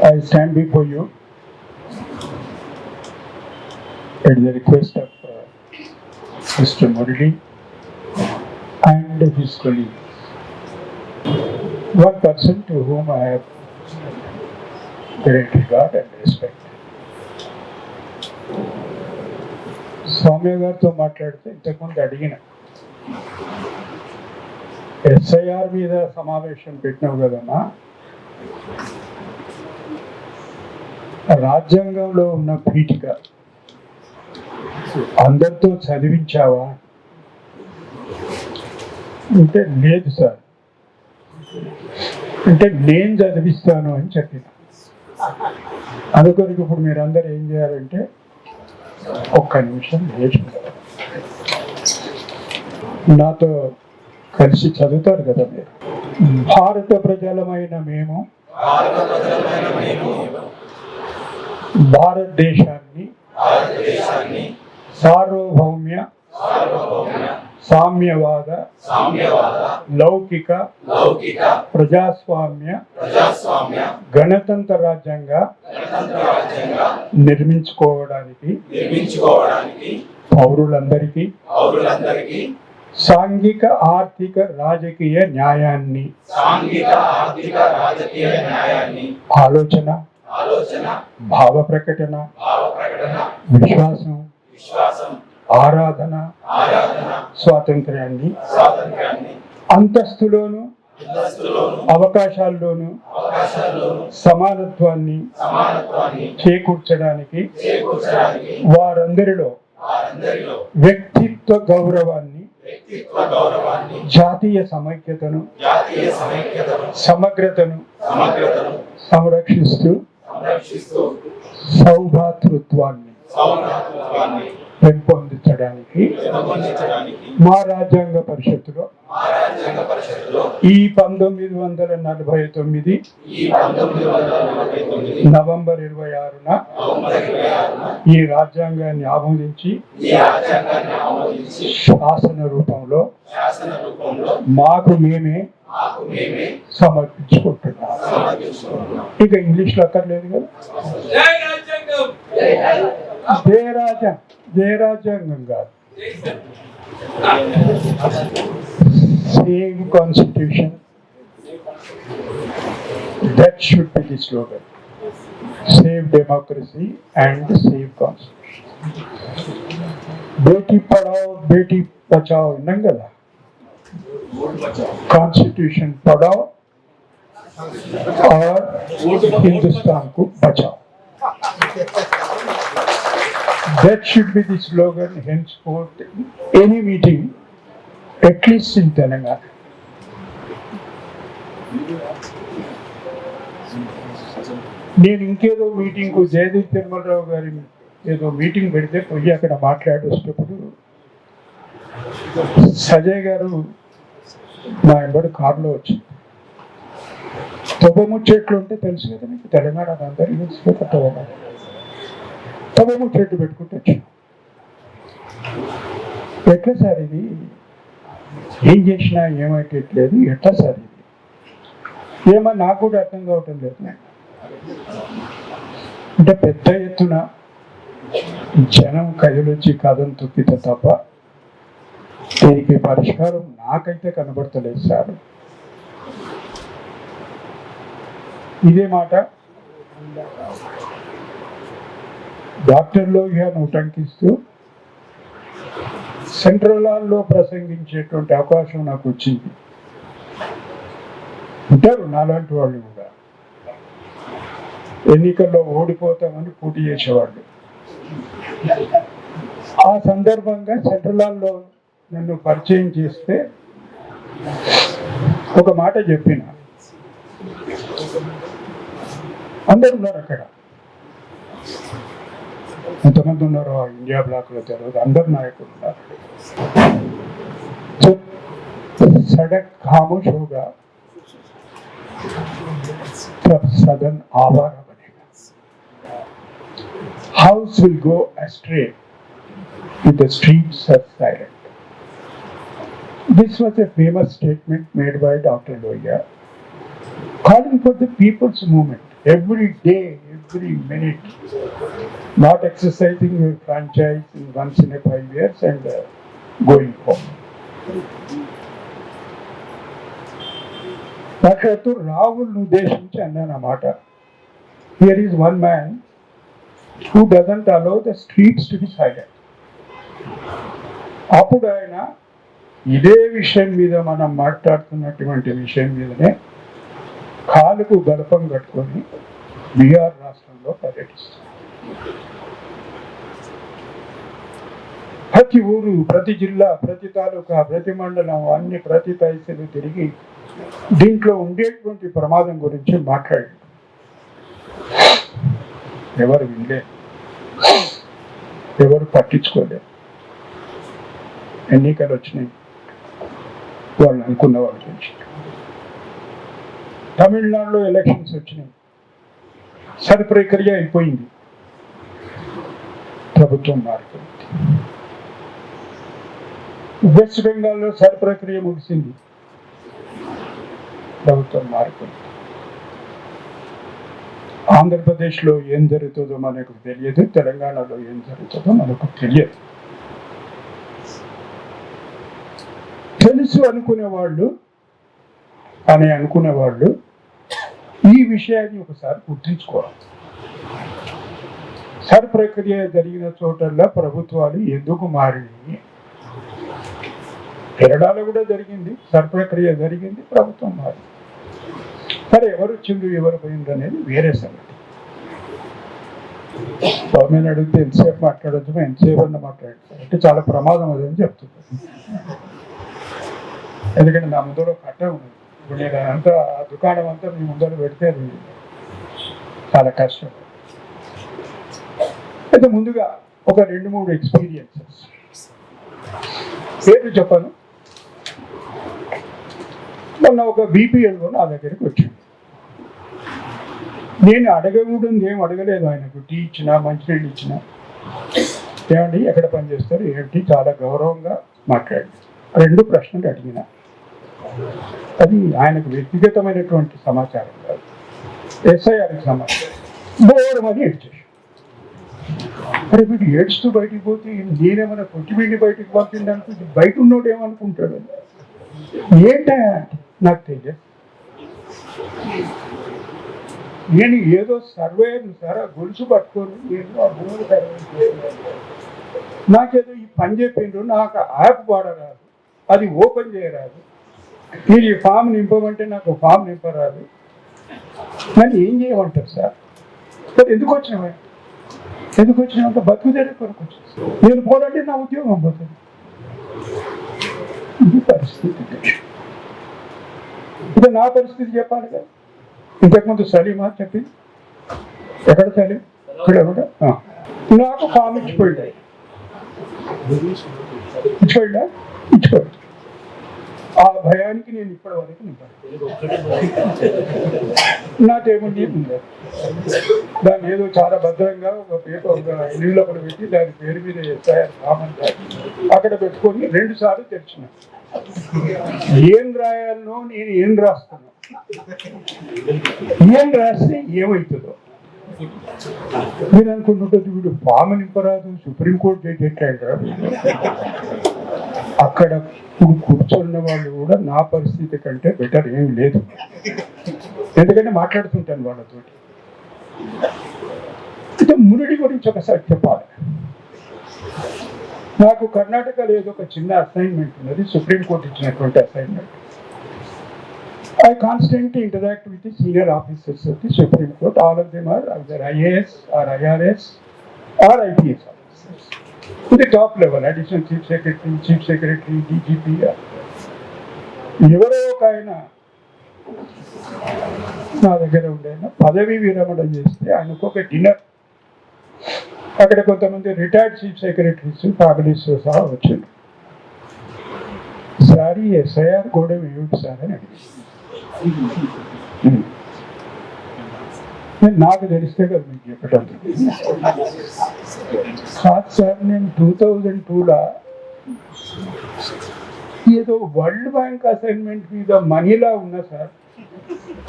I stand before you at the request of Mr. Murali and his colleagues. One person to whom I have great regard and respect. స్వామి గారితో మాట్లాడితే ఇంతకుముందు అడిగిన SIR మీద సమావేశం పెట్టినావు కదమ్మా, రాజ్యాంగంలో ఉన్న పీఠిక అందరితో చదివించావా అంటే లేదు సార్, అంటే నేను చదివిస్తాను అని చెప్పిన. అనుకోనికి ఇప్పుడు మీరందరూ ఏం చేయాలంటే ఒక్క నిమిషం నేర్చుకుంటారు, నాతో కలిసి చదువుతారు కదా మీరు. భారత ప్రజలమైన మేము భారతదేశాన్ని సార్వభౌమ్య సామ్యవాద లౌకిక ప్రజాస్వామ్య గణతంత్ర రాజ్యంగా నిర్మించుకోవడానికి పౌరులందరికీ సాంఘిక ఆర్థిక రాజకీయ న్యాయాన్ని ఆలోచన భావ ప్రకటన విశ్వాసం ఆరాధన స్వాతంత్ర్యాన్ని అంతస్తులోను అవకాశాల్లోనూ సమానత్వాన్ని చేకూర్చడానికి వారందరిలో వ్యక్తిత్వ గౌరవాన్ని జాతీయ సమైక్యతను సమగ్రతను సంరక్షిస్తూ సౌభ్రాతృత్వాన్ని పెంపొందించడానికి మా రాజ్యాంగ పరిషత్తులో ఈ 1949 నవంబర్ 26న ఈ రాజ్యాంగాన్ని ఆమోదించి శాసన రూపంలో మాకు మేమే సమర్పించుకుంటున్నాం. ఇక ఇంగ్లీష్లో అక్కర్లేదు కదా. జయరాజ్యాంగం కాదు, save constitution, that should be the slogan. Save democracy and save constitution. Beti Padhao Beti Bachao విన్నాం కదా. కాన్స్టిట్యూషన్ పడాओ और हिंदुस्तान को बचाओ. That should be the slogan henceforth any meeting, at least in Telangana. నేను ఇంకేదో మీటింగ్కు జయదీప్ తిరుమలరావు గారి ఏదో మీటింగ్ పెడితే పోయి అక్కడ మాట్లాడేటప్పుడు సజయ్ గారు నా వెంబడి కారులో వచ్చింది. తొవ్వముచ్చేట్లు ఉంటే తెలుసు కదా మీకు, తెలంగాణ అందరికీ తెలుసు కదా. తొవ్వముచ్చేట్లు పెట్టుకుంటే వచ్చాను. ఎట్లా సార్ ఇది, ఏం చేసినా ఏమైట్లేదు, ఎట్లా సార్ ఇది ఏమో నాకు కూడా అర్థం కావటం లేదు. అంటే పెద్ద ఎత్తున జనం కదిలొచ్చి కథను తొక్కితే తప్ప దీనికి పరిష్కారం నాకైతే కనబడతలేదు సార్. ఇదే మాట డాక్టర్ లోహియాను ఉటంకిస్తూ సెంట్రల్ హాల్లో ప్రసంగించేటువంటి అవకాశం నాకు వచ్చింది. ఉంటారు నాలాంటి వాళ్ళు కూడా, ఎన్నికల్లో ఓడిపోతామని పోటీ చేసేవాళ్ళు. ఆ సందర్భంగా సెంట్రల్ హాల్లో నన్ను పరిచయం చేస్తే ఒక మాట చెప్పిన. అందరు ఉన్నారు అక్కడ, ఎంతమంది ఉన్నారో ఇండియా బ్లాక్లో తెలియదు, అందరు నాయకులు ఉన్నారు. सड़क खामोश होगा तब सदन आवारा बनेगा. House will go astray if the streets are silent. This was a famous statement made by Dr. Lohia, calling for the people's movement. every day, every minute, not exercising your franchise in once in a 5 years and going home. సాక్షాత్తు రాహుల్ను ఉద్దేశించి అన్నమాట, here is one man who doesn't allow the streets to be silent. అప్పుడు ఆయన ఇదే విషయం మీద మనం మాట్లాడుతున్నటువంటి విషయం మీదనే కాలుకు గడపం కట్టుకొని బీహార్ రాష్ట్రంలో పర్యటిస్తారు. ప్రతి ఊరు, ప్రతి జిల్లా, ప్రతి తాలూకా, ప్రతి మండలం, అన్ని ప్రతి తహసీలు తిరిగి దీంట్లో ఉండేటువంటి ప్రమాదం గురించి మాట్లాడారు. ఎవరు వినలేదు, ఎవరు పట్టించుకోలేదు. ఎన్నికలు వచ్చినాయి, వాళ్ళు అనుకున్న వాళ్ళు గురించి. తమిళనాడులో ఎలక్షన్స్ వచ్చినాయి, సరి ప్రక్రియ అయిపోయింది, ప్రభుత్వం మారిపోయింది. వెస్ట్ బెంగాల్లో సరి ప్రక్రియ ముగిసింది, ప్రభుత్వం మారిపోయింది. ఆంధ్రప్రదేశ్లో ఏం జరుగుతుందో మనకు తెలియదు, తెలంగాణలో ఏం జరుగుతుందో మనకు తెలియదు. తెలుసు అనుకునేవాళ్ళు ఈ విషయాన్ని ఒకసారి గుర్తించుకోవాలి. సర్ ప్రక్రియ జరిగిన చోటల్లో ప్రభుత్వాలు ఎందుకు మారినాయి? కేరళలో కూడా జరిగింది, సర్ ప్రక్రియ జరిగింది, ప్రభుత్వం మారింది. సరే, ఎవరు వచ్చిండ్రు ఎవరు పోయిండ్రు అనేది వేరే సంగతి. గవర్నమెంట్ అడిగితే ఎంతసేపు మాట్లాడచ్చు, ఎంతసేపు అన్న మాట్లాడచ్చు అంటే చాలా ప్రమాదం అదని చెప్తుంది. ఎందుకంటే నా ముందర కట్ట ఉంది, ఇప్పుడు నేను అంతా దుకాణం అంతా మీ ముందర పెడితే అది చాలా కష్టం. అయితే ముందుగా ఒక 2-3 ఎక్స్పీరియన్సెస్ పేరు చెప్పను. మొన్న ఒక బీపీఎల్ఓ నా దగ్గరికి వచ్చింది. నేను అడగకూడదు ఏం అడగలేదు ఆయనకు. టీ ఇచ్చినా, మంచినీళ్ళు ఇచ్చినా, ఏమండి ఎక్కడ పనిచేస్తారు ఏంటి, చాలా గౌరవంగా మాట్లాడి 2 ప్రశ్నలు అడిగిన. అది ఆయనకు వ్యక్తిగతమైనటువంటి సమాచారం కాదు, ఎస్ఐఆర్కి సమాచారం. బోరమని ఏడ్చేసి, అరే వీడు ఏడ్చుతూ బయటికి పోతే నేనేమైనా కొట్టిమిండి బయటికి పంపిందనుకుంటే బయట ఉన్నోడు ఏమనుకుంటాడు. ఏంటా నాకు తెలియదు. నేను ఏదో సర్వే సార్ ఆ గొలుసు పట్టుకొని నేను ఆ భూములు సర్వే నాకేదో ఈ పని చెప్పిండ్రు, నాకు యాప్ వాడరాదు, అది ఓపెన్ చేయరాదు, మీరు ఈ ఫామ్ నింపమంటే నాకు ఫామ్ నింపరాదు, నన్ను ఏం చేయమంటారు సార్? సార్ ఎందుకు వచ్చినామంటే బతుకు తెర కొరకు వచ్చేసి నేను పోరాటే నా ఉద్యోగం పోతుంది. ఇది పరిస్థితి. ఇక నా పరిస్థితి చెప్పాలి కదా. ఇంతకుముందు సలీమా చెప్పింది, ఎక్కడ సలీం ఇక్కడ కూడా నాకు ఫామ్ ఇచ్చిపోయింది. ఆ భయానికి నేను ఇప్పటి వరకు నాకేముంది ఉంది. దాన్ని ఏదో చాలా భద్రంగా ఒక పేపర్ నీళ్ళు ఒకటి పెట్టి దాని పేరు మీద ఎస్ఐఆర్ ఫామ్ అక్కడ పెట్టుకొని 2 సార్లు తెరిచిన. ఏం రాయాలనో నేను ఏం రాస్తున్నా, ఏం రాస్తే ఏమవుతుందో మీరు అనుకుంటుంటుంది. వీడు ఫామ్ నింపరాదు, సుప్రీంకోర్టు జడ్జి ఎట్లా? అక్కడ కూర్చున్న వాళ్ళు కూడా నా పరిస్థితి కంటే బెటర్ ఏం లేదు, ఎందుకంటే మాట్లాడుతుంటాను వాళ్ళతోటి. అయితే మురళి గురించి ఒకసారి చెప్పాలి. నాకు కర్ణాటకలో ఏదో ఒక చిన్న అసైన్మెంట్ ఉన్నది, సుప్రీంకోర్టు ఇచ్చినటువంటి assignment. I constantly interact with the senior officers of the Supreme Court. All of them are either IAS or IRS or IPS officers. To the top level, Additional Chief Secretary, DGP. ఎవరో ఒక ఆయన నా దగ్గర ఉండేనా పదవి విరమణ చేస్తే ఆయనకు ఒక డిన్నర్, అక్కడ కొంతమంది రిటైర్డ్ చీఫ్ సెక్రటరీస్, ఫ్యామిలీస్ సహా వచ్చారు. సారీ ఎస్ఐఆర్ కూడా ఏమిటి సార్ అని అడిగింది. నాకు తెలిస్తే కదా మీకు చెప్పటం కాదు సార్. నేను 2002లో ఏదో వరల్డ్ బ్యాంక్ అసైన్మెంట్ మీద మనీలా ఉన్నా సార్.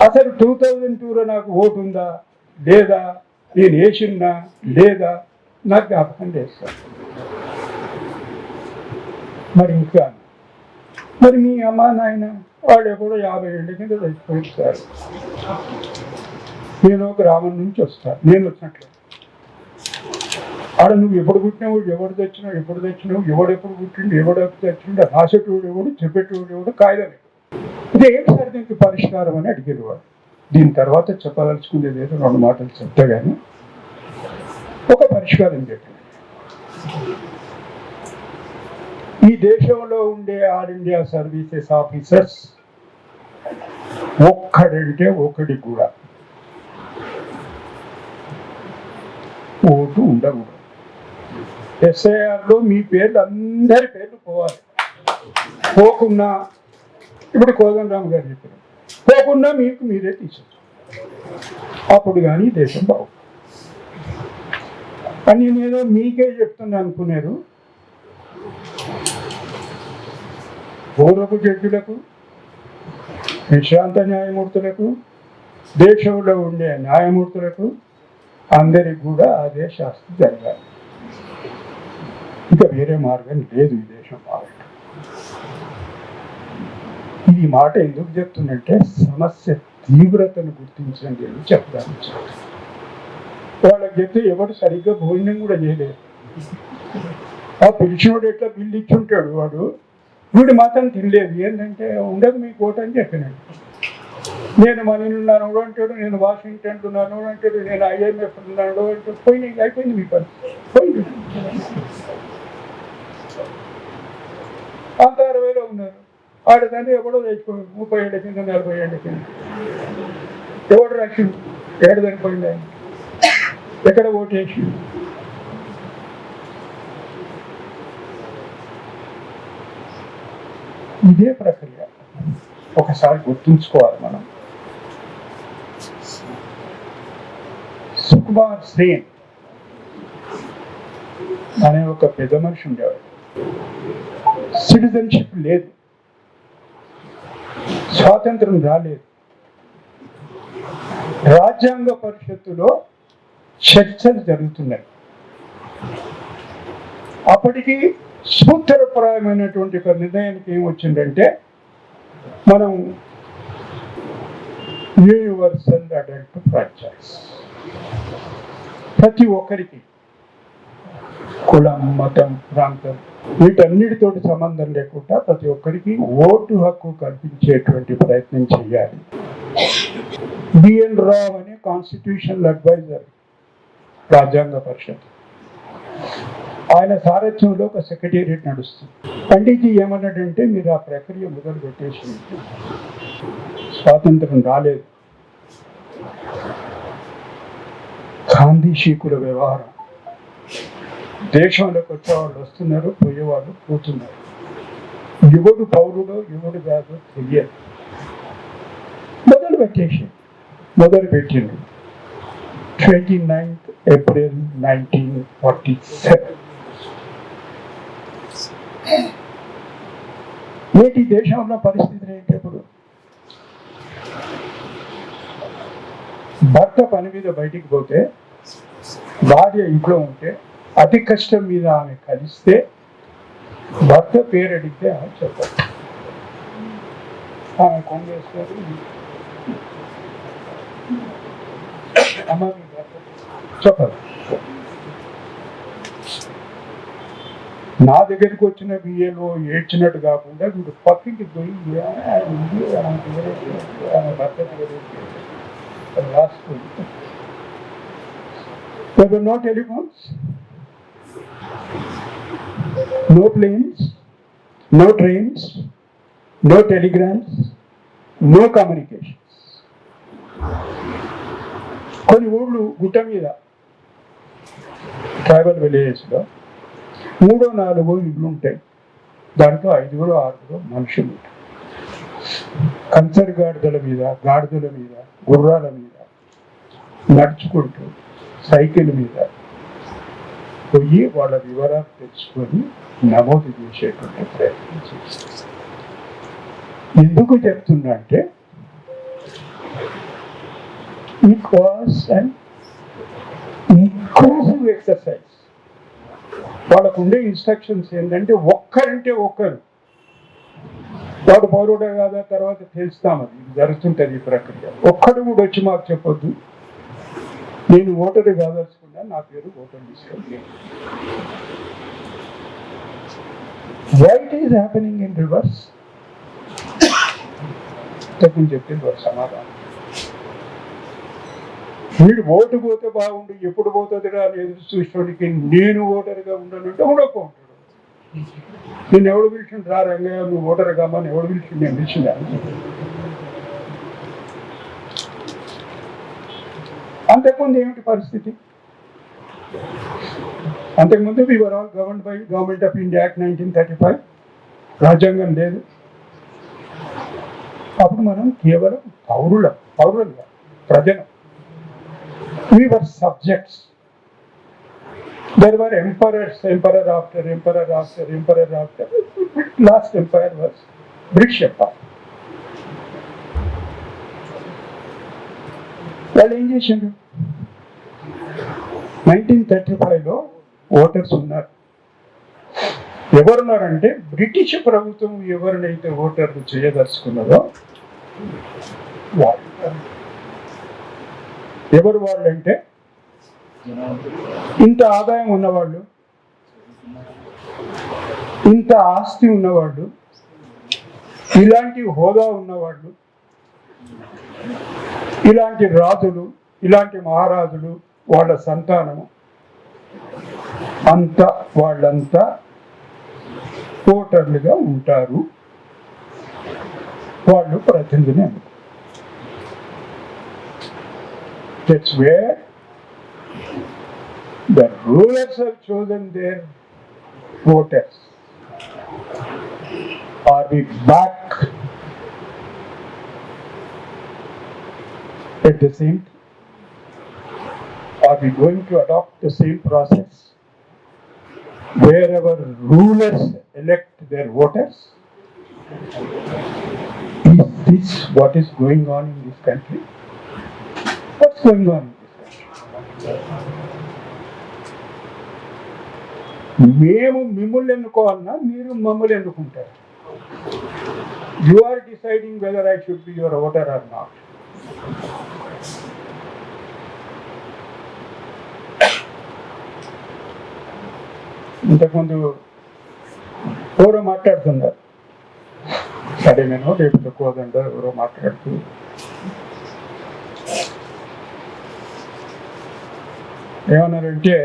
అసలు 2002లో నాకు ఓటు ఉందా, లేదా నేను వేసిన్నా లేదా నాకు జ్ఞాపకం చేస్తాను. మరి ఇంకా మరి మీ అమ్మ నాయన వాళ్ళు ఎప్పుడో 50 ఏళ్ళ కింద చచ్చిపోయిస్తారు. నేను గ్రామం నుంచి వస్తాను. నేను వచ్చినట్లు ఆడ నువ్వు ఎప్పుడు పుట్టినావు, ఎవడు తెచ్చినావు, ఎవడెప్పుడు పుట్టిండు, ఎవడెప్పుడు తెచ్చిండు, రాసేటోడు ఎవడు, చెప్పేటోడు ఎవడు, కాయలే. ఇది ఏం సార్ దీనికి పరిష్కారం అని అడిగేది వాడు. దీని తర్వాత చెప్పదలుచుకునేది ఏదో 2 మాటలు చెప్తే కానీ ఒక పరిష్కారం చెప్పండి. ఈ దేశంలో ఉండే ఆల్ ఇండియా సర్వీసెస్ ఆఫీసర్స్ ఒక్కడంటే ఒకటి కూడా ఓటు ఉండకూడదు. ఎస్ఐఆర్లో మీ పేర్లు అందరి పేర్లు పోవాలి. పోకున్నా ఇప్పుడు కోదండరామ్ గారు చెప్పారు, పోకున్నా మీకు మీరే తీసుకోవచ్చు. అప్పుడు కానీ దేశం బాగుంది అని నేను మీకే చెప్తున్నా అనుకున్నారు. పూర్వపు జడ్జిలకు, విశ్రాంత న్యాయమూర్తులకు, దేశంలో ఉండే న్యాయమూర్తులకు అందరికి కూడా అదే శాస్త్రం జరగాలి. ఇంకా వేరే మార్గం లేదు ఈ దేశం మారటం. ఈ మాట ఎందుకు చెప్తున్నంటే సమస్య తీవ్రతను గుర్తించండి అని చెప్పడానికి. వాళ్ళకి చెప్తే ఎవరు సరిగ్గా భోజనం కూడా చేయలేదు. ఆ పిలిచినోడు ఎట్లా బిల్లు ఇచ్చి ఉంటాడు, వాడు వీడు మాత్రం తినలేదు. ఏంటంటే ఉండదు మీ కోట అని చెప్పినాడు. నేను మనీలు ఉన్నాను అంటాడు, నేను వాషింగ్టన్ ఉన్నాను అంటాడు, నేను IMF ఉన్నాను అంటే పోయినాయి. అయిపోయింది మీ పని, పోయింది. అంత 60లో ఉన్నారు. ఆడదాన్ని ఎవడో తెచ్చిపోయింది. 30 ఏళ్ళ కింద, 40 ఏళ్ళ కింద ఎవడు రక్షి ఏడదని పోయింది. ఆయన ఎక్కడ ఓటేసి ఇదే ప్రక్రియ. ఒకసారి గుర్తుంచుకోవాలి మనం. సుకుమార్ సేన్ అనే ఒక పెద్ద మనిషి ఉండేవాడు. సిటిజన్షిప్ లేదు, స్వాతంత్రం రాలేదు. రాజ్యాంగ పరిషత్తులో చర్చలు జరుగుతున్నాయి. అప్పటికి సూత్రప్రాయమైనటువంటి ఒక నిర్ణయానికి ఏమొచ్చిందంటే, మనం యూనివర్సల్ అడల్ట్ ఫ్రాంచైజ్, ప్రతి ఒక్కరికి కులం, మతం, ప్రాంతం వీటన్నిటితోటి సంబంధం లేకుండా ప్రతి ఒక్కరికి ఓటు హక్కు కల్పించేటువంటి ప్రయత్నం చేయాలి. బిఎన్ రావ్ అనే కాన్స్టిట్యూషనల్ అడ్వైజర్ రాజ్యాంగ పరిషత్, ఆయన సారథ్యంలో ఒక సెక్రటేరియట్ నడుస్తుంది. పండిట్జీ ఏమన్నాడంటే, మీరు ఆ ప్రక్రియ మొదలు పెట్టేసి, స్వాతంత్రం రాలేదు, గాంధీ శీకుల వ్యవహారం, దేశంలోకి వచ్చేవాళ్ళు వస్తున్నారు, పోయేవాళ్ళు పోతున్నారు, ఎవడు పౌరుడో ఎవడు కాదో తెలియదు. మొదలు పెట్టిండు 29th April 1947. నేటి దేశంలో పరిస్థితి ఏంటి? ఇప్పుడు భర్త పని మీద బయటికి పోతే, భార్య ఇంట్లో ఉంటే, అతి కష్టం మీద ఆమె కలిస్తే భర్త పేరు అడిగితే ఆమె చెప్పాలి. ఆమె కొంగేస్తారు, అమ్మ మీ భర్త చెప్పాలి. నా దగ్గరికి వచ్చిన బిఏలో ఏడ్చినట్టు కాకుండా వీడు పక్కింటికి పోయి ఆమె భర్త రాసుకుంది. There were no telephones, no planes, no trains, no telegrams, no communications. కొన్ని ఊళ్ళు గుట్ట మీద, ట్రైబల్ విలేజెస్లో 3-4 ఇళ్ళు ఉంటాయి. దాంట్లో 5-6 మనుషులు ఉంటారు. కంచర్ గాడిదల మీద, గుర్రాల మీద నడుచుకుంటూ, సైకిల్ మీద పోయి వాళ్ళ వివరాలు తెలుసుకొని నమోదు చేసేటువంటి ప్రయత్నం చేస్తారు. ఎందుకు చెప్తున్నా అంటే, ఇట్ వాస్ అన్ ఎక్సర్సైజ్. వాళ్ళకు ఉండే ఇన్స్ట్రక్షన్స్ ఏంటంటే ఒక్కరంటే ఒక్కరు, వాడు పౌరుడే కాదా తర్వాత తెలుస్తామది, జరుగుతుంటుంది ఈ ప్రక్రియ. ఒక్కడు కూడా వచ్చి మాకు చెప్పొద్దు నేను ఓటరు కాదలుచుకున్నా, నా పేరు ఓటర్ తీసుకోండి. Why it is happening in reverse? చెప్పింది వాడు సమాధానం. వీడు ఓటు పోతే బాగుండు, ఎప్పుడు పోతుందిరా అని ఎదురు చూసుకోనికి నేను ఓటరుగా ఉండనంటే ఉండకపోతాడు. నేను ఎవడు పిలిచిండు రా రంగయ్య నువ్వు ఓటర్ కామని ఎవడు పిలిచిండు? నేను పిలిచిందా? అంతకుముందు ఏమిటి పరిస్థితి? అంతకుముందు we were all governed by Government of India Act 1935. రాజ్యాంగం లేదు. అప్పుడు మనం కేవలం పౌరులుగా ప్రజలు. We were subjects. There were emperors, emperor after emperor after emperor after. Last empire was British Empire. వాళ్ళు ఏం చేసిండ్రు? 1935లో ఓటర్స్ ఉన్నారు. ఎవరున్నారంటే బ్రిటిష్ ప్రభుత్వం ఎవరినైతే ఓటర్లు చేయదలుచుకున్నదో వాళ్ళు. ఎవరు వాళ్ళు అంటే ఇంత ఆదాయం ఉన్నవాళ్ళు, ఇంత ఆస్తి ఉన్నవాళ్ళు, ఇలాంటి హోదా ఉన్నవాళ్ళు, ఇలాంటి రాజులు, ఇలాంటి మహారాజులు, వాళ్ళ సంతానము వాళ్ళంతా ఓటర్లుగా ఉంటారు. వాళ్ళు ప్రతినిధిని అనుకుంటారు. That's where the rulers have chosen their voters. Are we back at the same time? Are we going to adopt the same process where our rulers elect their voters? Is this what is going on in this country? What's going on in this country? మేము మిమ్మల్ని ఎన్నుకోవాలన్నా మీరు మమ్మల్ని ఎన్నుకుంటారు. You are deciding whether I should be your voter or not. ఇంతకుముందు ఎవరో మాట్లాడుతున్నారు, సరే నేను రేపు తక్కువదండ ఎవరో మాట్లాడుతూ ఏమన్నారంటే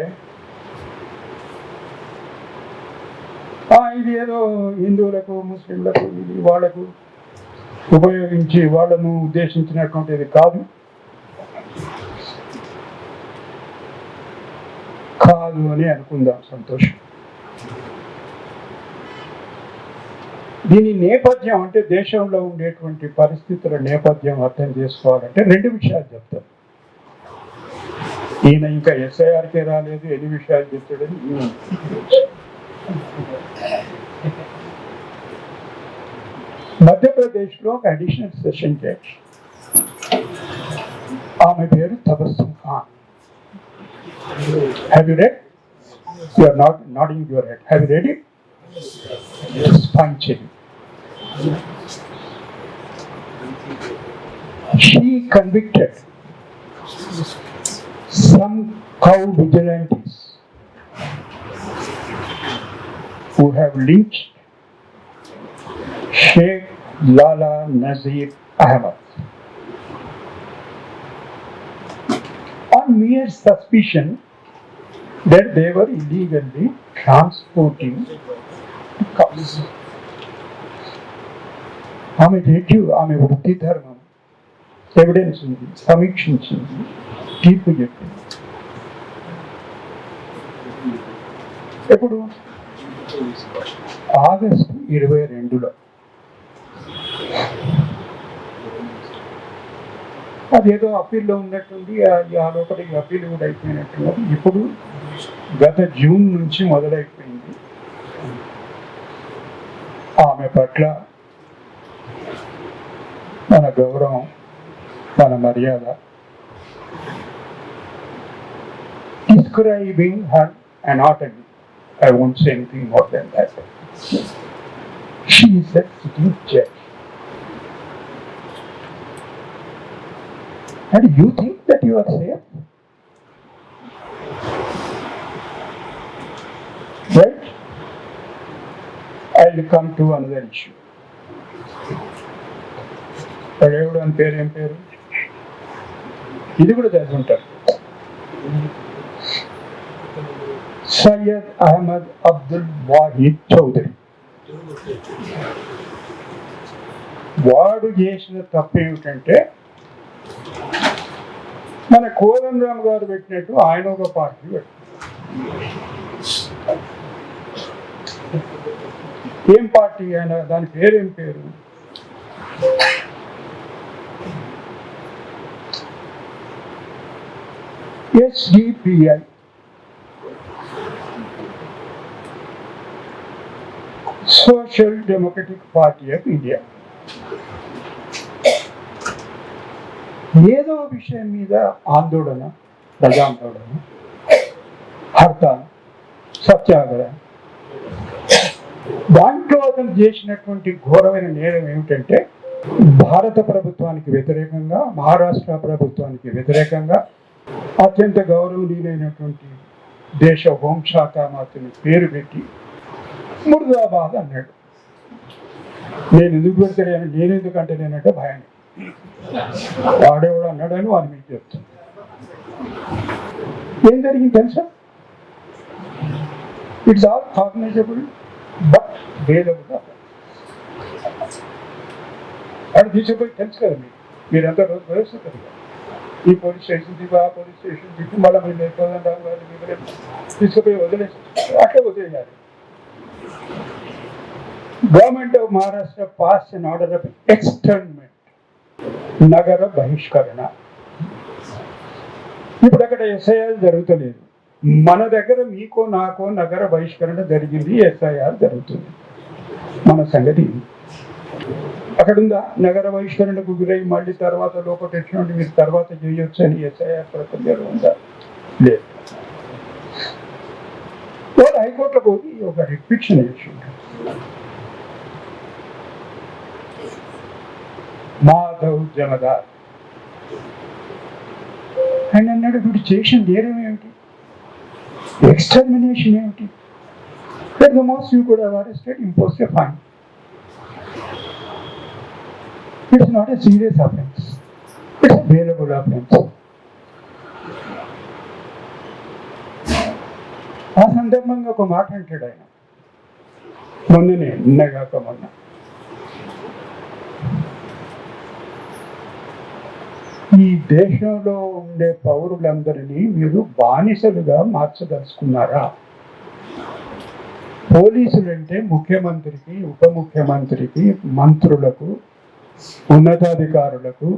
ఇది ఏదో హిందువులకు ముస్లింలకు ఇది వాళ్ళకు ఉపయోగించి వాళ్ళను ఉద్దేశించినటువంటిది కాదు అని అనుకుందాం. సంతోషం. దీని నేపథ్యం అంటే దేశంలో ఉండేటువంటి పరిస్థితుల నేపథ్యం అర్థం చేసుకోవాలంటే రెండు విషయాలు చెప్తాను. ఈయన ఇంకా ఎస్ఐఆర్కే రాలేదు, ఎన్ని విషయాలు చెప్తాడని మధ్యప్రదేశ్లో ఒక అడిషనల్ సెషన్ జడ్జ్, ఆమె పేరు Tabassum Khan. Have you read? You are not nodding your head. Have you read it? Yes. Fine. She convicted some cow vigilantes who have lynched Sheikh Lala Nazir Ahmed on mere suspicion that they were illegally transporting cows. ఆమె rate, ఆమె వృత్తి ధర్మం evidence ఉంది, సమీక్షించింది, తీర్పు చెప్పింది. ఎప్పుడు? August 22లో. అదేదో అప్పీల్లో ఉన్నట్టుండి ఆ లోపల అప్పీల్ కూడా అయిపోయినట్టున్నది. ఇప్పుడు గత జూన్ నుంచి మొదలైపోయింది. ఆమె పట్ల మన గౌరవం, మన మర్యాద inscribing her anatomy. I won't say anything more than that. She is a sitting judge. And you think that you are safe? Right? I'll come to another issue. పడేవుడు అని పేరు ఏం పేరు? ఇది కూడా చదువుంటారు. సయ్యద్ అహ్మద్ అబ్దుల్ వాహిద్ చౌదరి. వాడు చేసిన తప్పు ఏమిటంటే, మన కోదండరామ్ గారు పెట్టినట్టు ఆయన ఒక పార్టీ పెట్టారు. ఏం పార్టీ ఆయన? దాని పేరేం పేరు? SDPI, Social Democratic Party of India. ఏదో విషయం మీద ఆందోళన, ప్రజాందోళన, హర్తాల్, సత్యాగ్రహం. దాంట్లో అతను చేసినటువంటి ఘోరమైన నేరం ఏమిటంటే, భారత ప్రభుత్వానికి వ్యతిరేకంగా, మహారాష్ట్ర ప్రభుత్వానికి వ్యతిరేకంగా అత్యంత గౌరవనీయులైనటువంటి దేశ హోంశాఖ మంత్రిని పేరు పెట్టి ముర్దాబాద్ అన్నాడు. నేను ఎందుకు పెడతాను, నేను ఎందుకంటే నేనంటే భయం. వాడేవాడు అన్నాడని వాడు మీకు చెప్తాను. ఏం జరిగింది తెలుసా? It's all cognisable but వేలబుల్. అది తీసుకుపోయి తెలుసు కదా మీరంతా రోజు వ్యవస్థ కదా, ఈ పోలీస్ స్టేషన్ దిగు, ఆ పోలీస్ స్టేషన్ దిగు, మళ్ళీ మీరు తీసుకుపోయి వదిలేసి అట్లా వదిలేయాలి. Government of Maharashtra pass an order of externment, నగర బహిష్కరణ. ఇప్పుడు అక్కడ SIR జరుగుతలేదు. మన దగ్గర మీకో నాకో నగర బహిష్కరణ జరిగింది, SIR జరుగుతుంది. మన సంగతి అక్కడ ఉందా? నగర బహిష్కరణకు గురై మళ్ళీ తర్వాత లోపల తెచ్చినట్టు మీరు తర్వాత చేయొచ్చు అని SIR ప్రక్రియలో ఉందా? లేదు. వాళ్ళు హైకోర్టులో పోయి ఒక రిపిక్షన్ చేసింటారు. మాధవ్ జమదార్ ఆయన అన్నాడు, వీడు చేసిన నేరం ఏమిటి, ఎక్స్టర్మినేషన్ ఏమిటి? At the most you could have arrested, imposed a fine. It's not a serious offense. It's a bailable offense. ఆ సందర్భంగా ఒక మాట అంటాడు ఆయన, మొన్ననే నిన్నగాక మొన్న. ఈ దేశంలో ఉండే పౌరులందరినీ మీరు బానిసలుగా మార్చదలుచుకున్నారా? పోలీసులంటే ముఖ్యమంత్రికి, ఉప ముఖ్యమంత్రికి, మంత్రులకు, ఉన్నతాధికారులకు,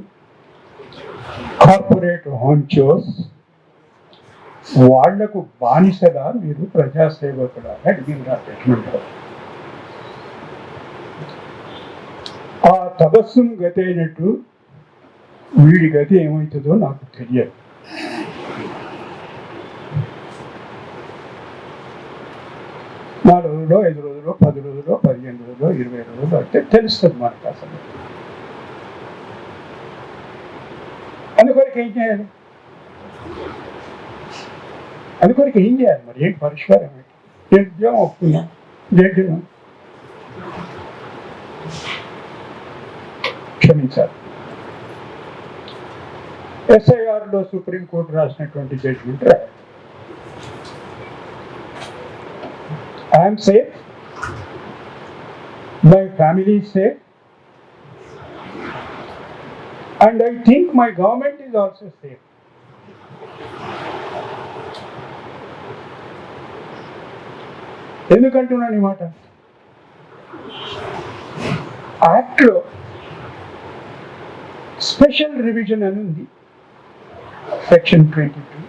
కార్పొరేట్ హోంచోస్, వాళ్లకు బానిసగా మీరు ప్రజాసేవకుడా అడిగిందా జడ్జిమెంట్. ఆ తపస్సు గతి అయినట్టు వీడి గతి ఏమవుతుందో నాకు తెలియదు. 4 రోజులు, 5 రోజులు, 10 రోజులు, 15 రోజులు, 20 రోజులు అంటే తెలుస్తుంది మనకు. అసలు అందుకొరకు ఏం చేయాలి? మరి ఏంటి పరిష్కారం? ఏంటి ఉద్యోగం ఒప్పుకున్నా జడ్జిను క్షమించాలి. SIRలో సుప్రీంకోర్టు రాసినటువంటి జడ్జిమెంట్ రాయాలి. I am safe, my family is safe, and I think my government is also safe. ఎందుకంటున్నాను ఈ మాట? యాక్ట్లో స్పెషల్ రివిజన్ అని ఉంది, సెక్షన్ 22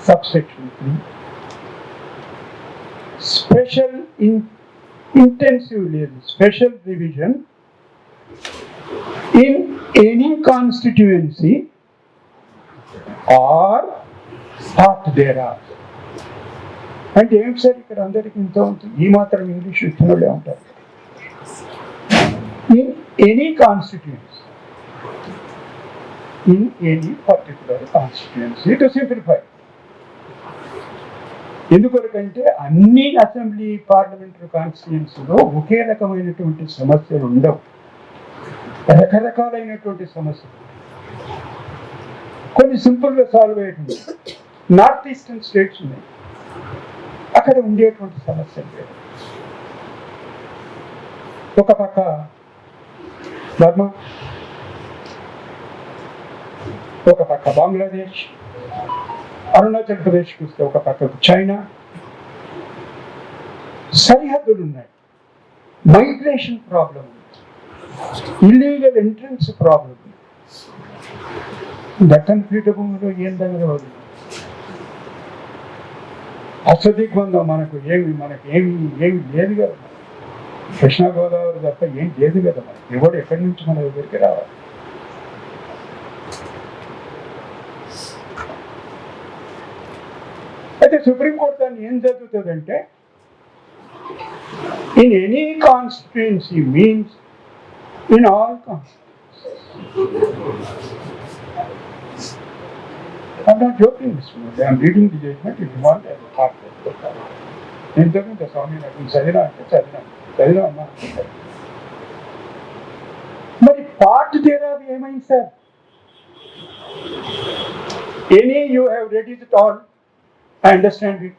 సబ్సెక్షన్ 3. స్పెషల్ ఇంటెన్సివ్ లేదు, special revision in any constituency or part thereof అంటే ఏమిటి సార్ ఇక్కడ అందరికి ఇంత ఉంటుంది, ఈ మాత్రం ఇంగ్లీష్ ఇచ్చినోళ్ళే ఉంటారు. In any constituency, in any particular constituency to simplify. ఎందుకొరకంటే అన్ని అసెంబ్లీ పార్లమెంటరీ కాన్స్టిట్యూన్సీలో ఒకే రకమైనటువంటి సమస్యలు ఉండవు, రకరకాలైనటువంటి సమస్యలు. కొన్ని సింపుల్గా సాల్వ్ అయ్యేటువంటి నార్త్ ఈస్టర్న్ స్టేట్స్ ఉన్నాయి, అక్కడ ఉండేటువంటి సమస్యలు లేదు. ఒక పక్క బర్మా, ఒక పక్క బంగ్లాదేశ్, అరుణాచల్ ప్రదేశ్ చూస్తే ఒక పక్కకు చైనా, సరిహద్దులు ఉన్నాయి, మైగ్రేషన్ ప్రాబ్లం ఉంది, ఇల్లీగల్ ఎంట్రన్స్ ప్రాబ్లం ఉంది. దక్కన్ పీఠభూమిలో ఏం దగ్గర వదిలి అసదిగ్బంధం మనకు ఏమి లేదు కదా. కృష్ణా గోదావరి తప్ప ఏం లేదు కదా. మనకి ఎవడు ఎక్కడి నుంచి మన దగ్గరికి రావాలి. అయితే సుప్రీంకోర్టు దాన్ని ఏం జరుగుతుందంటే, in any constituency means in all constituency. I'm not joking, Mr. Modi. I'm reading the judgment. If you want, I will talk to you. నేను చెప్పింది స్వామి, నాకు చదివినా అంటే చదివినా అమ్మా. మరి పార్ట్ దేరావి ఏమైంది sir? Any you have read it all, I understand it.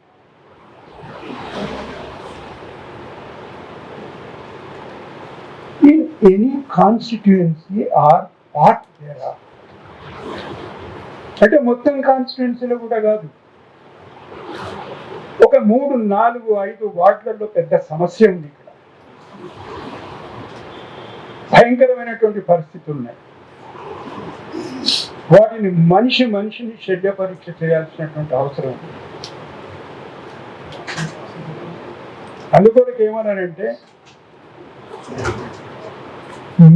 In any constituency or part thereof. అంటే మొత్తం కాన్స్టిట్యుయెన్సీలో కూడా కాదు, ఒక 3, 4, 5 వార్డులలో పెద్ద సమస్య ఉంది. ఇక్కడ భయంకరమైనటువంటి పరిస్థితులు ఉన్నాయి. వాటిని మనిషిని శల్య పరీక్ష చేయాల్సినటువంటి అవసరం ఉంది. అందుకొరకు ఏమన్నానంటే,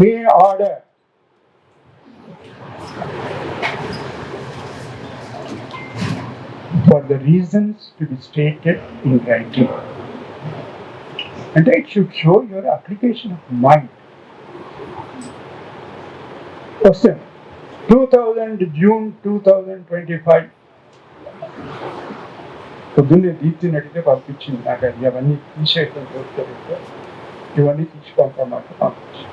మే order for the reasons to be stated in writing. And it should show your application of mind. Question. June 2025. పొద్దున్నే దీప్తిని అడిగితే పంపించింది నాకు. అది అవన్నీ తీసేయడం దొరుకుతుంది, ఇవన్నీ తీసి పంపమాట పంపించింది.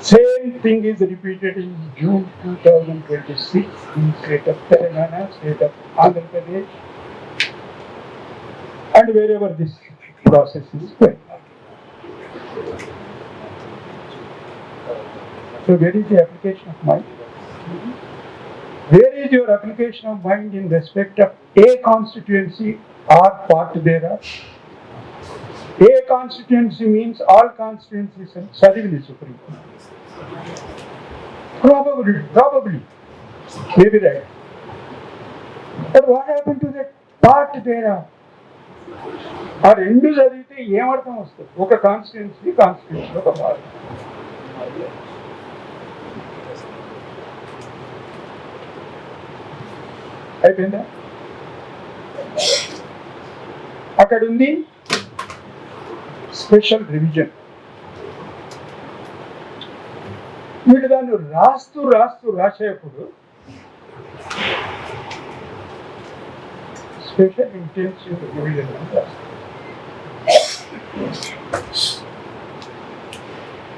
Same thing is repeated in June 2026 in state of Telangana, state of Andhra Pradesh, and wherever this process is going on. So where is the application of mind? Where is your application of mind in respect of a constituency or part thereof? A constituency means all constituencies and Sadivili Supreme Court. Probably, maybe right. But what happened to that part thereof? ఆ రెండు చదివితే ఏమర్థం వస్తుంది? ఒక constituency ఒక part. అయిపోయిందా? అక్కడ ఉంది స్పెషల్ రివిజన్. వీళ్ళు దాన్ని రాసేప్పుడు స్పెషల్ ఇంటెన్సివ్ రివిజన్ అంటారు.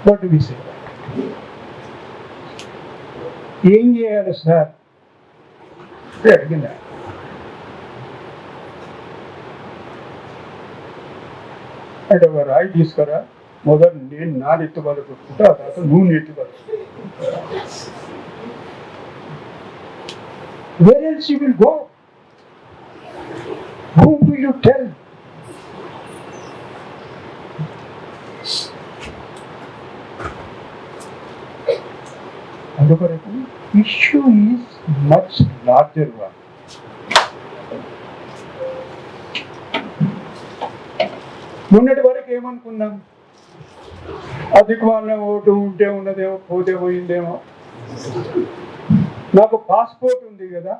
వాట్ డు వి సే? ఏం చేయాలి సార్ అడిగిందా? అంటే ఒక రాయి తీసుకురా, మొదలు నేను నా నెత్తుబాలు కొట్టుకుంటా, ఆ తర్వాత నువ్వు నెత్తుబాలు. Where else you will go? Whom will you tell? అందుకొరకు issue is much larger one. మొన్నటి వరకు ఏమనుకున్నాం? అధిక వాళ్ళ ఓటు ఉంటే ఉన్నదేమో, పోతే పోయిందేమో. నాకు పాస్పోర్ట్ ఉంది కదా,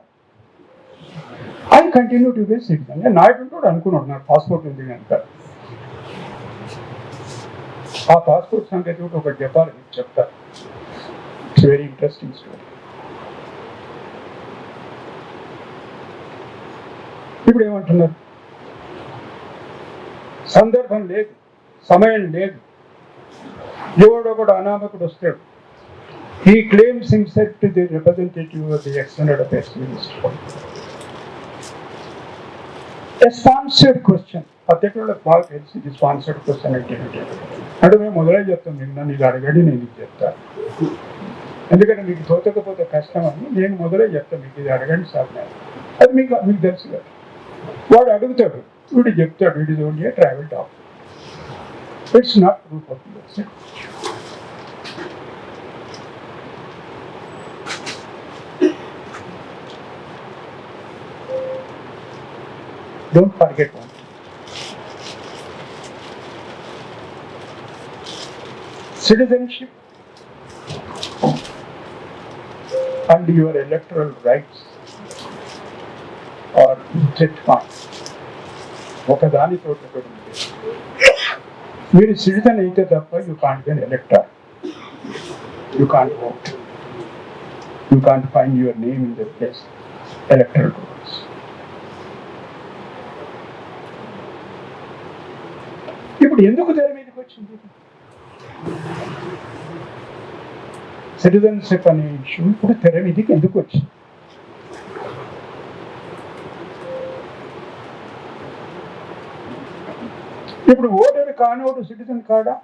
I continue to be citizen. నేను నాయకుడు కూడా అనుకున్నాడు నాకు పాస్పోర్ట్ ఉంది కనుక. ఆ పాస్పోర్ట్ సంగతి కూడా ఒకటి చెప్పాలి, మీకు చెప్తారు. It's very interesting story. ఇప్పుడు ఏమంటున్నారు, సందర్భం లేదు, సమయం లేదు, ఎవడో కూడా అనామకుడు వస్తాడు. He claims himself to the representative of the External Affairs Ministry. A sponsored question. Particular బాగా తెలిసి ఇది స్పాన్సర్డ్ క్వశ్చన్ అంటే మేము మొదలై చెప్తాం, నన్ను ఇది అడగండి నేను ఇది చెప్తాను. ఎందుకంటే మీకు తోచకపోతే కష్టం అని నేను మొదలై చెప్తాను, మీకు ఇది అడగండి సార్. అది మీకు తెలుసు కదా. వాడు అడుగుతాడు, వీడు చెప్తాడు, it is only travel top. It's not proof of university. Don't forget one. Citizenship and your electoral rights are intertwined. ఒకదానితో ఒకటి ఉంది. మీరు సిటిజన్ అయితే తప్ప you can't be ఎలక్టర్, you can't vote, you can't find your name in the place electoral rules. ఇప్పుడు ఎందుకు తెర మీదకి వచ్చింది సిటిజన్షిప్ అనే ఇష్యూ? ఇప్పుడు తెర మీదకి ఎందుకు వచ్చింది? ఇప్పుడు ఓటర్ కానోడు సిటిజన్ కాడా?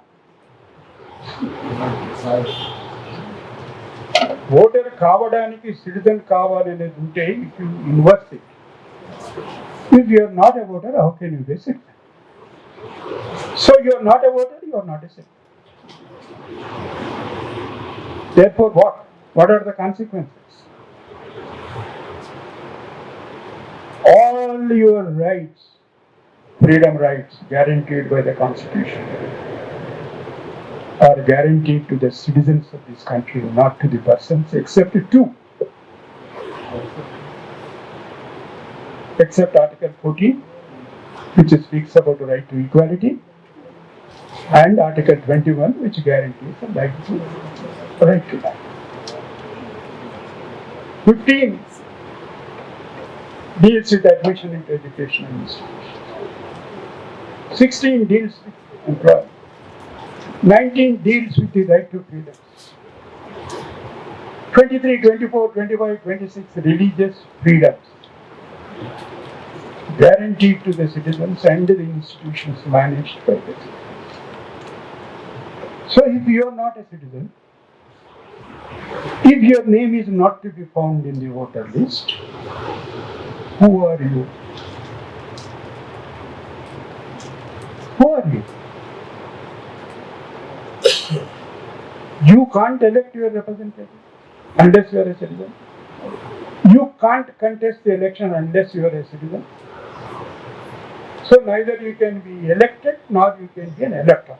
ఓటర్ కావడానికి సిటిజన్ కావాలనేది ఉంటే if you inverse it, if you are not a voter how can you be citizen? So you are not a voter, you are not a citizen. Therefore what? What are the consequences? All your rights, freedom rights guaranteed by the Constitution, are guaranteed to the citizens of this country, not to the persons, except two. Except Article 14, which speaks about the right to equality, and Article 21, which guarantees the right to life. 15 deals with admission into educational institutions. 16 deals with employment. 19 deals with the right to freedom. 23, 24, 25, 26 religious freedoms guaranteed to the citizens and the institutions managed by the citizens. So if you are not a citizen, if your name is not to be found in the voter list, who are you? Who are you? You can't elect your representative unless you are a citizen. You can't contest the election unless you are a citizen. So neither you can be elected nor you can be an elector.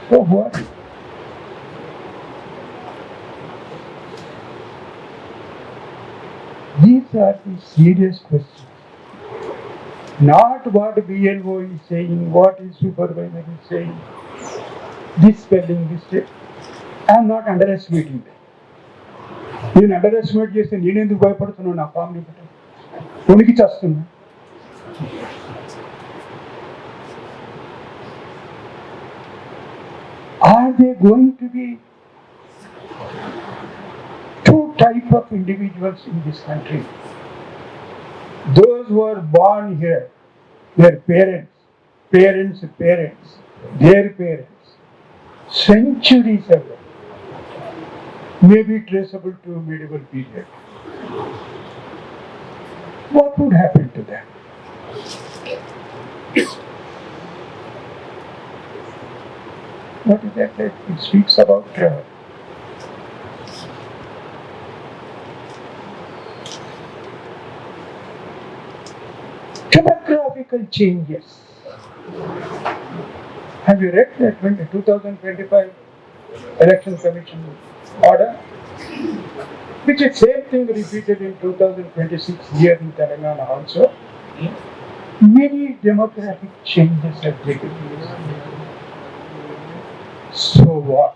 So what? These are the serious questions. Not what BLO is saying, what is supervisor is saying, this spelling, this step. I am not underestimating them. నేను underestimate చేస్తే నేనెందుకు భయపడుతున్నాను? నా family బట్టి ఉనికి చేస్తున్నా. Are there going to be two types of individuals in this country? Those who are born here, their parents, their parents, centuries ago, may be traceable to medieval period. What would happen to them? What is that? It speaks about demographical changes. Have you read that 2025 Election Commission order? which is same thing repeated in 2026 here in Telangana also. Many demographic changes have taken place. So what?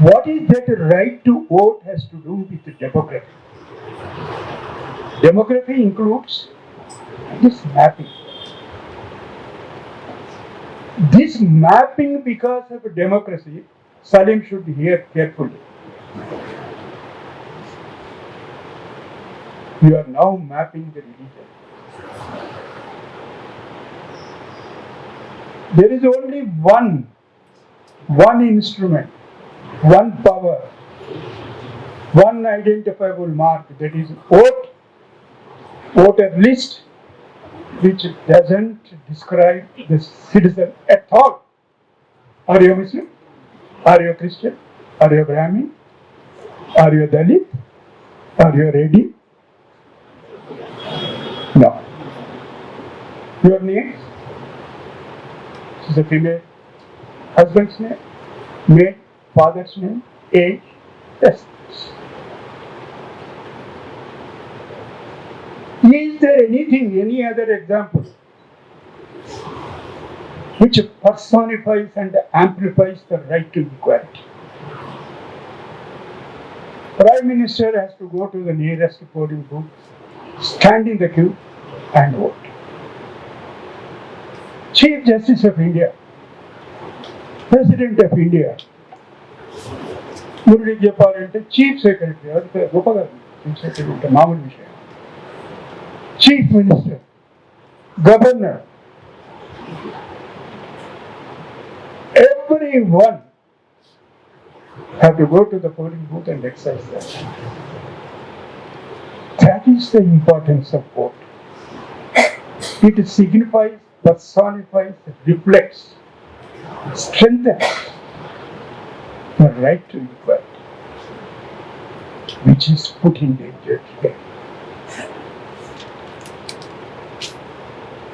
What is that right to vote has to do with the demography? Demography includes this mapping. This mapping, because of democracy, Salim should hear carefully. You are now mapping the religion. There is only one instrument, one power, one identifiable mark, that is voter list, which doesn't describe the citizen at all. Are you a Muslim? Are you a Christian? Are you a Brahmin? Are you a Dalit? Are you a Reddy? No. Your name? This is a female. Husband's name? Male? Father's name? Age? Yes. Is there any other example which personifies and amplifies the right to equality? Prime Minister has to go to the nearest polling booth, stand in the queue and vote. Chief Justice of India, President of India, Murli Japalante, Chief Secretary, Chief Secretary, Mamul Vishaya, Chief Minister, Governor, everyone have to go to the polling booth and exercise that. That is the importance of vote. It signifies, personifies, reflects, strengthens the right to equality, which is put in danger today.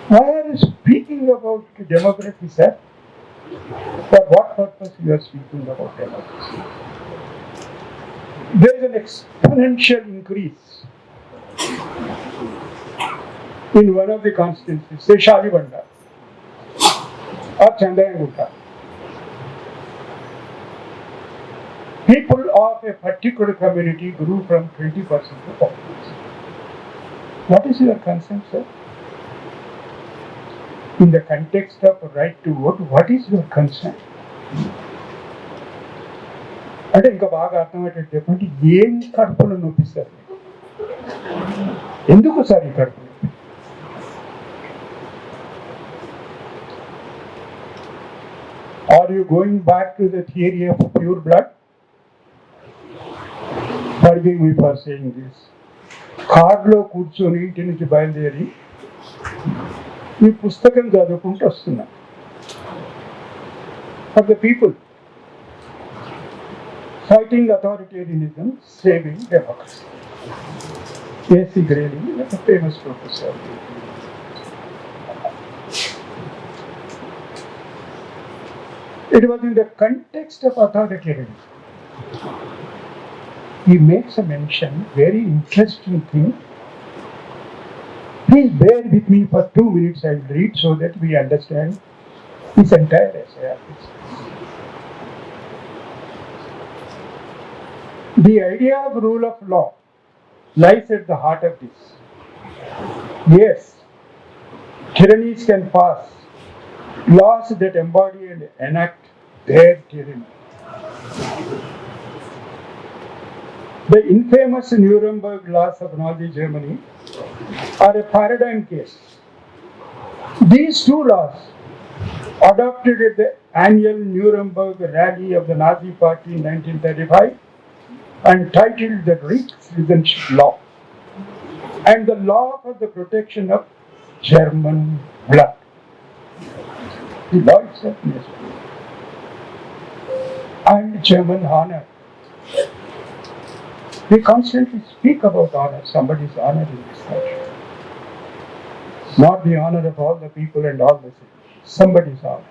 Why are you speaking about democracy, sir? For what purpose you are speaking about democracy? There is an exponential increase in one of the constituencies, say Shalibanda or Chandrayagutta. People of a particular community grew from 20% to 40%. What is your concern, sir? In the context of right to vote, what is your concern? అంటే ఇంకా బాగా అర్థమయ్యేటటువంటి ఏం కడుపులో నొప్పిస్తారు ఎందుకు sir ఈ కడుపు? Are you going back to the theory of pure blood? Forgive me for saying this. కార్లో కూర్చొని ఇంటి నుంచి బయలుదేరి ఈ పుస్తకం చదువుకుంటూ వస్తున్నా. For the people fighting authoritarianism, saving democracy. A.C. Grayling, a famous professor. It was in the context of authoritarianism. He makes a mention, very interesting thing. Please bear with me for 2 minutes, I will read so that we understand this entire essay. The idea of rule of law lies at the heart of this. Yes, tyrannies can pass, laws that embody and enact their tyranny. The infamous Nuremberg laws of Nazi Germany are a paradigm case. These two laws, adopted at the annual Nuremberg rally of the Nazi Party in 1935 and titled the Reichscitizenship Law and the Law for the Protection of German Blood. The law itself is and German honor. We constantly speak about honor, somebody's honor in this country. Not the honor of all the people and all the citizens, somebody's honor.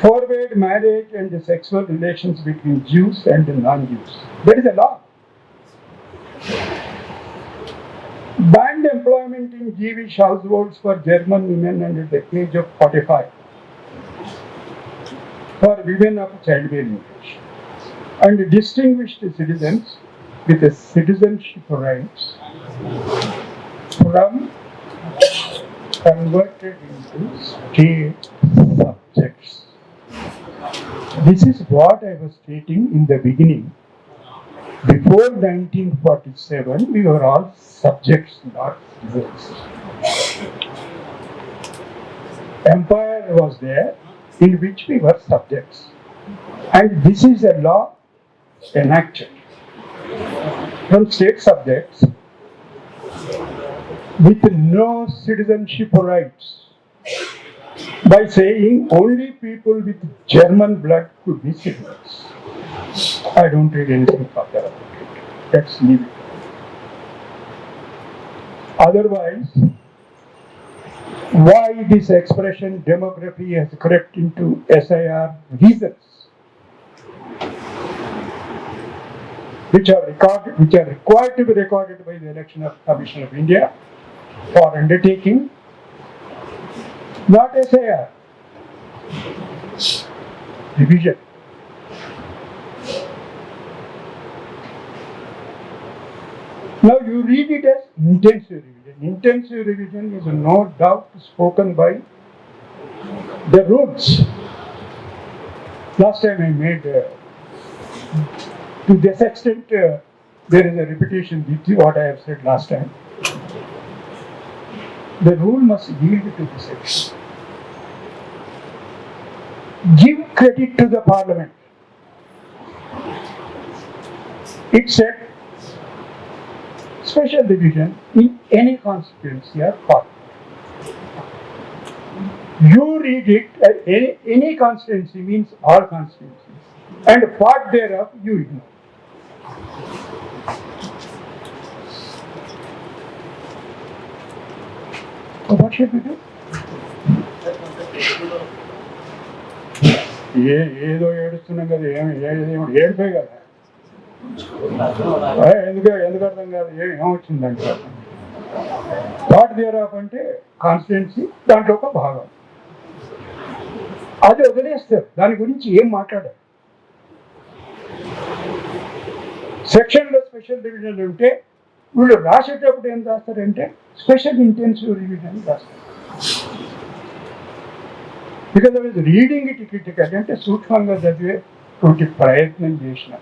forbade marriage and sexual relations between Jews and non-Jews. That is a law. Banned employment in Jewish households for German women under the age of 45, for women of childbearing age, and distinguished citizens with citizenship rights from converted into state subjects. This is what I was stating in the beginning. Before 1947, we were all subjects, not citizens. Empire was there in which we were subjects. And this is a law enacted from state subjects with no citizenship rights, by saying only people with German blood could be citizens. I don't read anything further about it. Let's leave it. Otherwise, why this expression demography has crept into SIR reasons, which are required to be recorded by the Election of Commission of India for undertaking, not SIR, revision. Now you read it as intensive revision. Intensive revision is no doubt spoken by the rules. Last time I made, to this extent, there is a repetition with what I have said last time. The rule must yield to this extent. Give credit to the Parliament. It said special division in any constituency or part. You read it, any constituency means all constituencies, and part thereof you ignore. So what should we do? ఏదో ఏడుస్తున్నాం కదా, ఏడిపోయి కదా, ఎందుకు అర్థం కాదు, ఏమొచ్చిందంటే what there of అంటే constituency దాంట్లో ఒక భాగం, అది వదిలేస్తారు, దాని గురించి ఏం మాట్లాడారు. సెక్షన్లో స్పెషల్ డివిజన్ ఉంటే వీళ్ళు రాసేటప్పుడు ఏం రాస్తారంటే స్పెషల్ ఇంటెన్సివ్ రివిజన్ రాస్తారు. Because I was reading it critical, అంటే సూక్ష్మంగా చదివేటువంటి ప్రయత్నం చేసిన,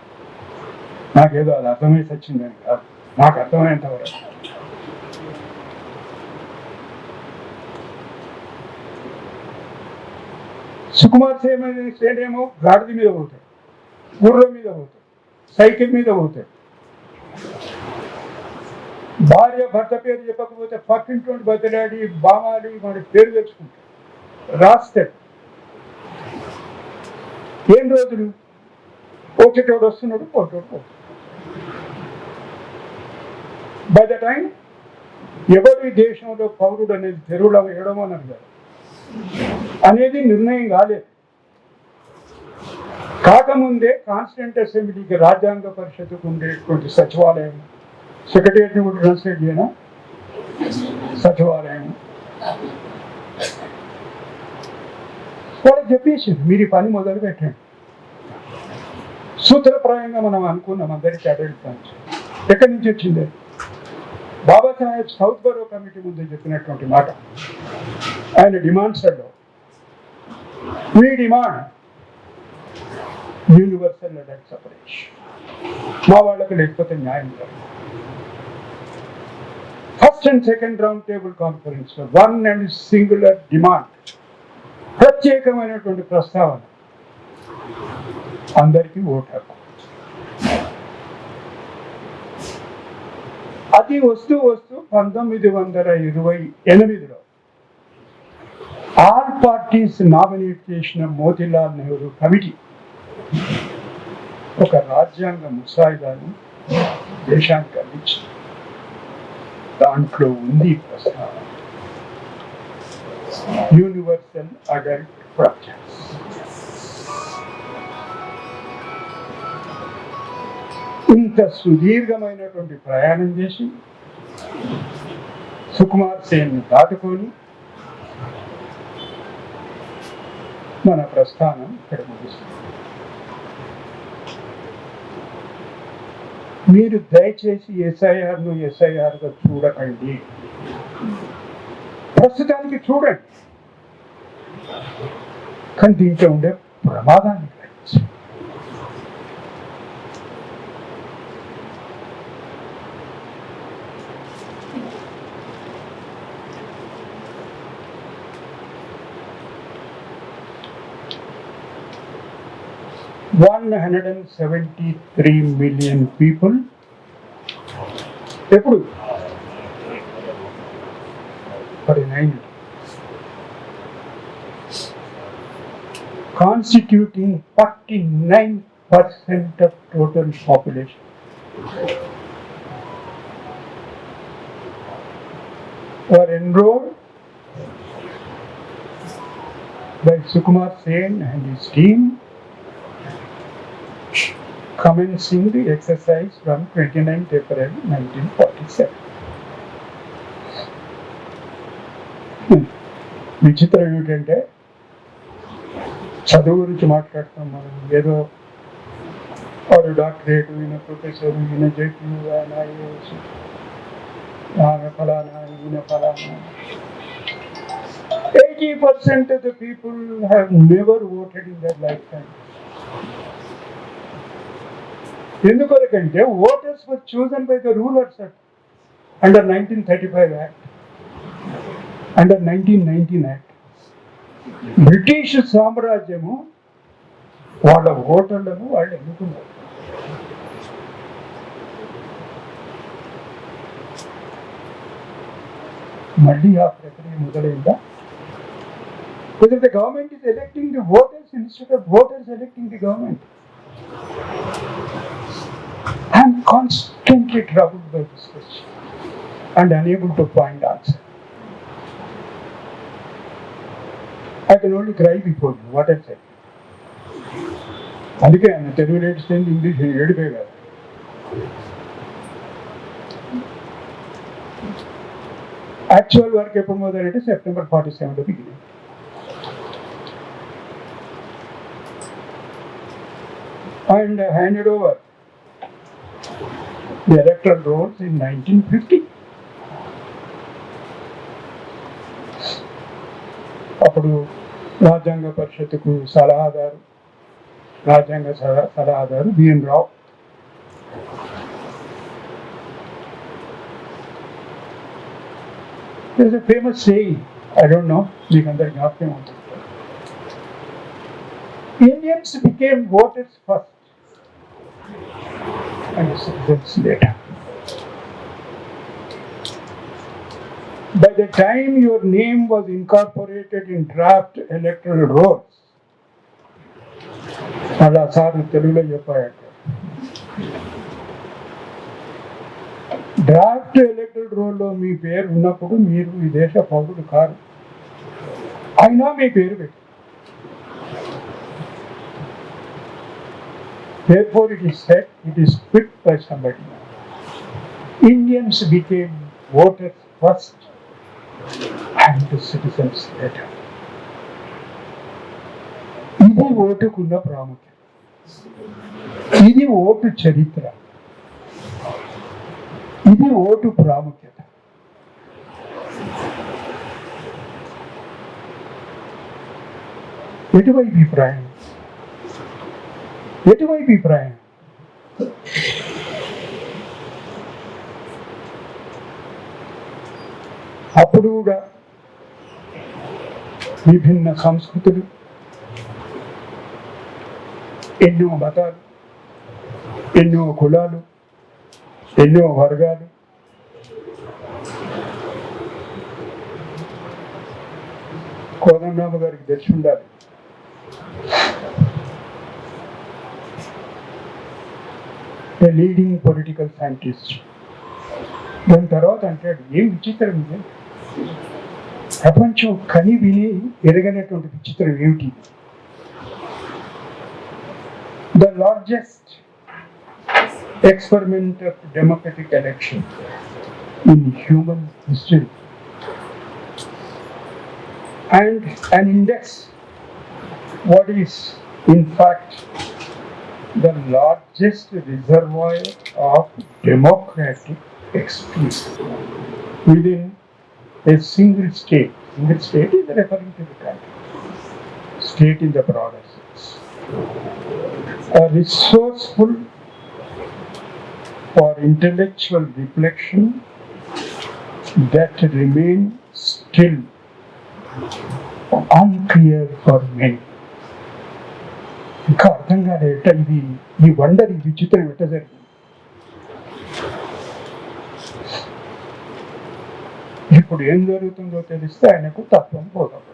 నాకేదో అది అర్థమైతే వచ్చిందని కాదు, నాకు అర్థమైనంత వరకు. సుకుమార్ సేన్ ఏమో గాడిద మీద పోతాడు, గుర్రం మీద పోతాడు, సైకిల్ మీద పోతాడు. భార్య భర్త పేరు చెప్పకపోతే పక్కింటి బతిలాడి బామాలి వాడి పేరు తెచ్చుకుంటాడు, రాస్తాడు. ఏం రోజులు వచ్చేటోడు వస్తున్నాడు, పోటోడు పోతాడు. బై ద టైం ఎవరి దేశంలో పౌరుడు అనేది తెరువులో వేయడం అన్నారు కదా అనేది నిర్ణయం కాలేదు. కాకముందే కాన్స్టిట్యూంట్ అసెంబ్లీకి రాజ్యాంగ పరిషత్తుకు ఉండేటువంటి సచివాలయం, సెక్రటేరియట్ని కూడా ట్రాన్స్లేట్ చేయనా, సచివాలయం వాళ్ళకి చెప్పేసింది మీరు ఈ పని మొదలు పెట్టండి. సూత్రప్రాయంగా మనం అనుకున్నాం అందరికీ అడగడానికి. ఎక్కడి నుంచి వచ్చింది? బాబాసాహెబ్ సౌత్ బరో కమిటీ ముందు చెప్పినటువంటి మాట. ఆయన డిమాండ్స్లో మీ డిమాండ్ యూనివర్సల్ అడల్ట్ సపరేషన్, మా వాళ్ళకి లేకపోతే న్యాయం లేదు. First and second round table conference లో వన్ అండ్ సింగులర్ డిమాండ్, ప్రత్యేకమైనటువంటి ప్రస్తావన, అందరికీ ఓటు హక్కు. అది వస్తూ 1928లో ఆల్ పార్టీస్ నామినేట్ చేసిన మోతీలాల్ నెహ్రూ కమిటీ ఒక రాజ్యాంగ ముసాయిదాను దేశానికి అందించింది. దాంట్లో ఉంది ప్రస్తావన యూనివర్సల్ అడల్ట్ ప్రాజెక్ట్స్. ఇంత సుదీర్ఘమైనటువంటి ప్రయాణం చేసి సుకుమార్ సేన్ని దాటుకొని మన ప్రస్థానం ఇక్కడ ముగిస్తుంది. మీరు దయచేసి ఎస్ఐఆర్ను ఎస్ఐఆర్గా చూడకండి. ప్రస్తుతానికి చూడండి, కానీ దీంట్లో ఉండే ప్రమాదాన్ని గ్రహించండి. $173 million people ఎప్పుడు 49 constituting 49% of total population. Were enrolled by Sukumar Sen and his team, commencing the exercise from 29th April 1947. విచిత్రం ఏమిటంటే చదువు గురించి మాట్లాడుతాం మనం, ఏదో వాడు డాక్టరేట్, ఈయన ప్రొఫెసర్, ఈయన జడ్జి, ఆయన ఐఏఎస్, ఆమె ఫలానా, ఈయన ఫలానా. 80% of the people have never voted in their lifetime. ఎందుకంటే voters were chosen by the rulers under 1935 Act, under 1919 Act. British సామ్రాజ్యము వాళ్ళ ఓటర్లను వాళ్ళు ఎన్నుకున్నారు. మళ్ళీ ఆ ప్రక్రియ మొదలైందా? Whether the government is electing the voters instead of voters electing the government. I am constantly troubled by this question and unable to find answer. I can only cry before you, what I said. అందుకే ఆయన తెలుగు నేర్చుకుంది, English ఏడిపోయి కాదు. Actual work ఎప్పుడు మొదలంటే September 47 beginning. And handed over the electoral rolls in 1950. అప్పుడు రాజ్యాంగ పరిషత్తుకు రాజ్యాంగ సలహాదారు B N Rao. There is a famous saying, I don't know, మీకు అందరికి జ్ఞాపకం ఉంటుంది. Indians became voters first and citizens later. By the time your name was incorporated in draft electoral rolls, అలా సార్ తెలుగులో చెప్పాడు, డ్రాఫ్ట్ ఎలక్టరల్ రోల్లో మీ పేరు ఉన్నప్పుడు మీరు ఈ దేశ పౌరుడు కాదు, అయినా మీ పేరు పెట్టి. Therefore it is said, it is picked by somebody. Indians became voters first and the citizens later. ఇది ఓటుకున్న ప్రాముఖ్యత, ఇది ఓటు చరిత్ర, ఇది ఓటు ప్రాముఖ్యత. ఎటువైపు ఈ ప్రయాణం? ఎటువైపు ఈ ప్రయాణం? అప్పుడు కూడా విభిన్న సంస్కృతులు, ఎన్నో మతాలు, ఎన్నో కులాలు, ఎన్నో వర్గాలు, కోదండరామ గారికి తెలిసి ఉండాలి, ఏ లీడింగ్ పొలిటికల్ సైంటిస్ట్. దాని తర్వాత అంటాడు, ఏం విచిత్రం ఇది, ప్రపంచం కని విని ఎరగనటువంటి విచిత్రం ఏమిటి? The largest experiment of democratic election in human history, and an index what is in fact the largest reservoir of democratic experience within a single state. Single state is referring to the country. State in the broader sense. A resourceful for intellectual reflection that remain still unclear for many. ఇంకా అర్థం కాలేట ఇది ఈ wonder ఈ విచిత్రం ఎట్ట జరిగింది. ఇప్పుడు ఏం జరుగుతుందో తెలిస్తే ఆయనకు తత్వం పోతుంది.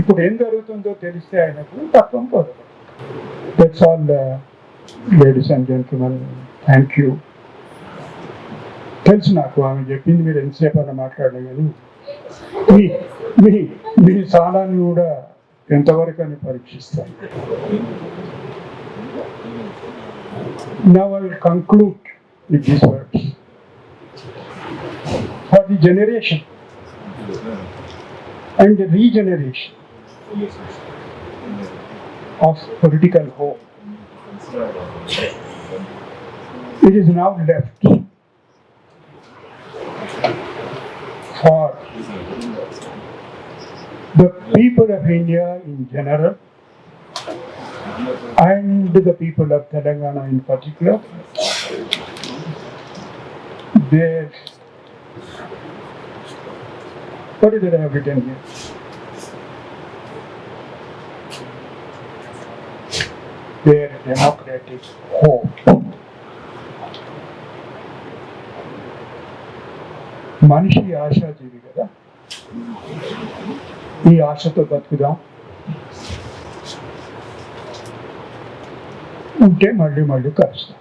ఇప్పుడు ఏం జరుగుతుందో తెలిస్తే ఆయనకు తత్వం పోతుంది. That's all ladies and gentlemen, thank you. తెలుసు నాకు ఆమె చెప్పింది మీరు ఎంతసేపు అన్న మాట్లాడలే కానీ మీ సాలాన్ని కూడా ఎంతవరకు అని పరీక్షిస్తాను. Now I will conclude with these words. For the generation and the regeneration of political hope, it is now left for the people of India in general and the people of Telangana in particular, their, what is it I have written here? Their democratic hope. మనిషి ఆశాజీవి కదా, ఈ ఆశతో బతుకుదాం. ఉంటే మళ్ళీ కలుస్తాం.